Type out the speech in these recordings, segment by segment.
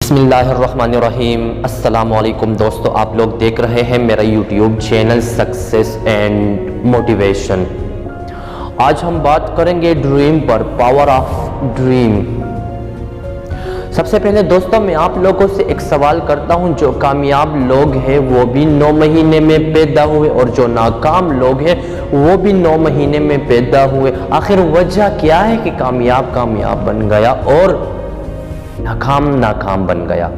بسم اللہ الرحمن الرحیم۔ السلام علیکم دوستو، آپ لوگ دیکھ رہے ہیں میرا YouTube channel success and motivation. آج ہم بات کریں گے ڈریم پر، پاور آف ڈریم۔ سب سے پہلے دوستو میں آپ لوگوں سے ایک سوال کرتا ہوں، جو کامیاب لوگ ہیں وہ بھی 9 مہینے میں پیدا ہوئے اور جو ناکام لوگ ہیں وہ بھی 9 مہینے میں پیدا ہوئے۔ آخر وجہ کیا ہے کہ کامیاب بن گیا اور ناکام بن گیا؟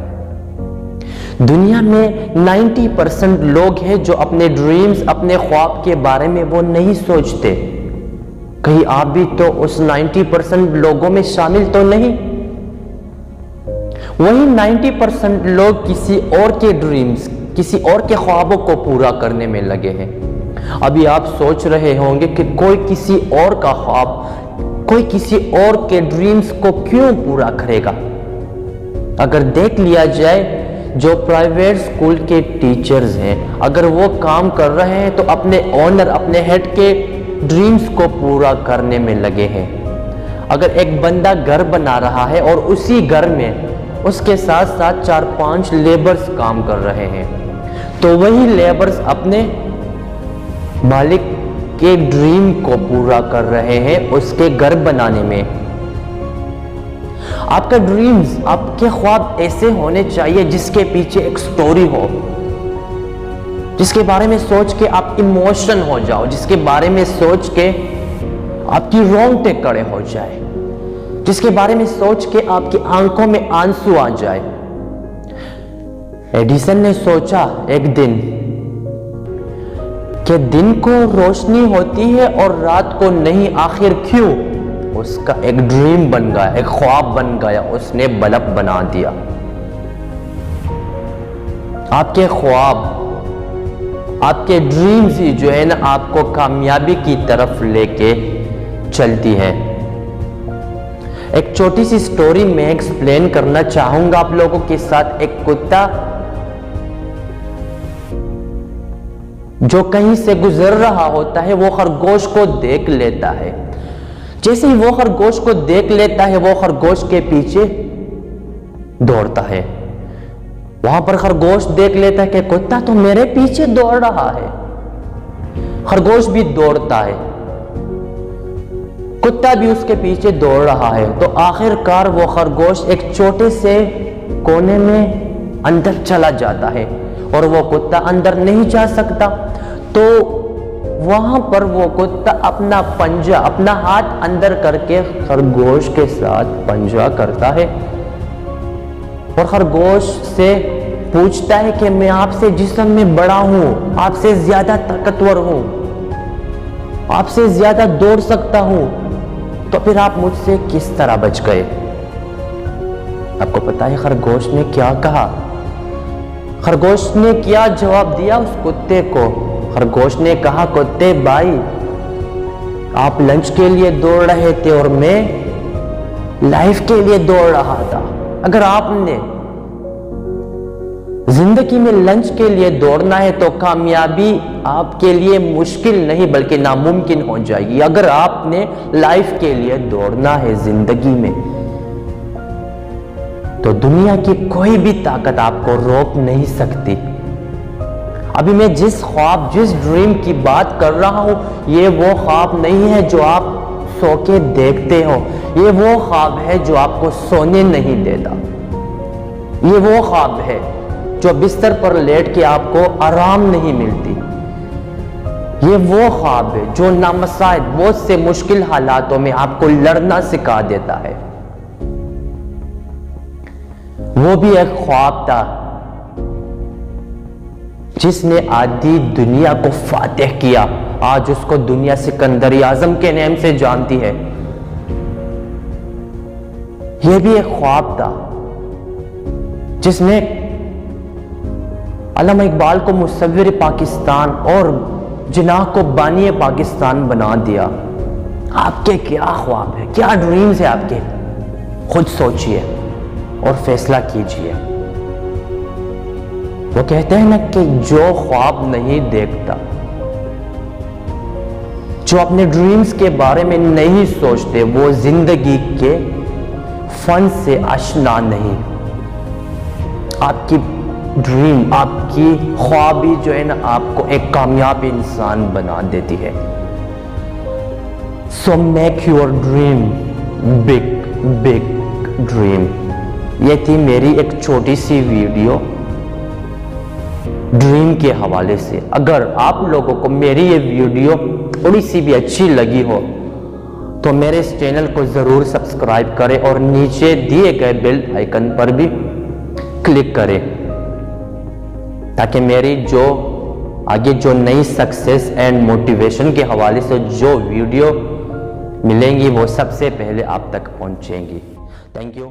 دنیا میں 90% لوگ ہیں جو اپنے ڈریمز، اپنے خواب کے بارے میں وہ نہیں سوچتے۔ کہیں آپ بھی تو اس 90% لوگوں میں شامل تو نہیں؟ وہی 90% لوگ کسی اور کے ڈریمز، کسی اور کے خوابوں کو پورا کرنے میں لگے ہیں۔ ابھی آپ سوچ رہے ہوں گے کہ کوئی کسی اور کا خواب، کوئی کسی اور کے ڈریمز کو کیوں پورا کرے گا؟ اگر دیکھ لیا جائے، جو پرائیویٹ سکول کے ٹیچرز ہیں، اگر وہ کام کر رہے ہیں تو اپنے اونر، اپنے ہیڈ کے ڈریمز کو پورا کرنے میں لگے ہیں۔ اگر ایک بندہ گھر بنا رہا ہے اور اسی گھر میں اس کے ساتھ ساتھ 4-5 لیبرز کام کر رہے ہیں، تو وہی لیبرز اپنے مالک کے ڈریم کو پورا کر رہے ہیں اس کے گھر بنانے میں۔ آپ کا ڈریمز، آپ کے خواب ایسے ہونے چاہیے جس کے پیچھے ایک سٹوری ہو، جس کے بارے میں سوچ کے آپ ایموشن ہو جاؤ، جس کے بارے میں سوچ کے آپ کی رونگٹے کھڑے ہو جائے، جس کے بارے میں سوچ کے آپ کی آنکھوں میں آنسو آ جائے۔ ایڈیسن نے سوچا ایک دن کہ دن کو روشنی ہوتی ہے اور رات کو نہیں، آخر کیوں؟ اس کا ایک ڈریم بن گیا، ایک خواب بن گیا، اس نے بلب بنا دیا۔ آپ کے خواب، آپ کے ڈریمز ہی جو ہے نا آپ کو کامیابی کی طرف لے کے چلتی ہے۔ ایک چھوٹی سی سٹوری میں ایکسپلین کرنا چاہوں گا آپ لوگوں کے ساتھ۔ ایک کتا جو کہیں سے گزر رہا ہوتا ہے، وہ خرگوش کو دیکھ لیتا ہے۔ جیسے ہی وہ خرگوش کو دیکھ لیتا ہے، وہ خرگوش کے پیچھے دوڑتا ہے۔ وہاں پر خرگوش دیکھ لیتا ہے کہ کتا تو میرے پیچھے دوڑ رہا ہے۔ خرگوش بھی دوڑتا ہے، کتا بھی اس کے پیچھے دوڑ رہا ہے۔ تو آخر کار وہ خرگوش ایک چھوٹے سے کونے میں اندر چلا جاتا ہے اور وہ کتا اندر نہیں جا سکتا۔ تو وہاں پر وہ کتا اپنا پنجہ، اپنا ہاتھ اندر کر کے خرگوش کے ساتھ پنجہ کرتا ہے اور خرگوش سے پوچھتا ہے کہ میں آپ سے جسم میں بڑا ہوں، آپ سے زیادہ طاقتور ہوں، آپ سے زیادہ دوڑ سکتا ہوں، تو پھر آپ مجھ سے کس طرح بچ گئے؟ آپ کو پتا ہے خرگوش نے کیا کہا؟ خرگوش نے کیا جواب دیا اس کتے کو؟ خرگوش نے کہا، کتے بھائی، آپ لنچ کے لیے دوڑ رہے تھے اور میں لائف کے لیے دوڑ رہا تھا۔ اگر آپ نے زندگی میں لنچ کے لیے دوڑنا ہے تو کامیابی آپ کے لیے مشکل نہیں بلکہ ناممکن ہو جائے گی۔ اگر آپ نے لائف کے لیے دوڑنا ہے زندگی میں، تو دنیا کی کوئی بھی طاقت آپ کو روک نہیں سکتی۔ ابھی میں جس خواب، جس ڈریم کی بات کر رہا ہوں، یہ وہ خواب نہیں ہے جو آپ سو کے دیکھتے ہو، یہ وہ خواب ہے جو آپ کو سونے نہیں دیتا۔ یہ وہ خواب ہے جو بستر پر لیٹ کے آپ کو آرام نہیں ملتی۔ یہ وہ خواب ہے جو نامساعد بہت سے مشکل حالاتوں میں آپ کو لڑنا سکھا دیتا ہے۔ وہ بھی ایک خواب تھا جس نے آدھی دنیا کو فاتح کیا۔ آج اس کو دنیا سکندر اعظم کے نام سے جانتی ہے۔ یہ بھی ایک خواب تھا جس نے علامہ اقبال کو مصور پاکستان اور جناح کو بانی پاکستان بنا دیا۔ آپ کے کیا خواب ہے، کیا ڈریمز ہے آپ کے؟ خود سوچئے اور فیصلہ کیجئے۔ وہ کہتے ہیں نا کہ جو خواب نہیں دیکھتا، جو اپنے ڈریمز کے بارے میں نہیں سوچتے، وہ زندگی کے فن سے آشنا نہیں۔ آپ کی ڈریم، آپ کی خوابی جو ہے نا آپ کو ایک کامیاب انسان بنا دیتی ہے. So make your dream big, big dream. یہ تھی میری ایک چھوٹی سی ویڈیو ڈریم کے حوالے سے. اگر آپ لوگوں کو میری یہ ویڈیو تھوڑی سی بھی اچھی لگی ہو تو میرے اس چینل کو ضرور سبسکرائب کریں اور نیچے دیے گئے بیل آئیکن پر بھی کلک کریں تاکہ میری جو آگے جو نئی سکسیس اینڈ موٹیویشن کے حوالے سے جو ویڈیو ملیں گی وہ سب سے پہلے آپ تک پہنچیں گی. Thank you.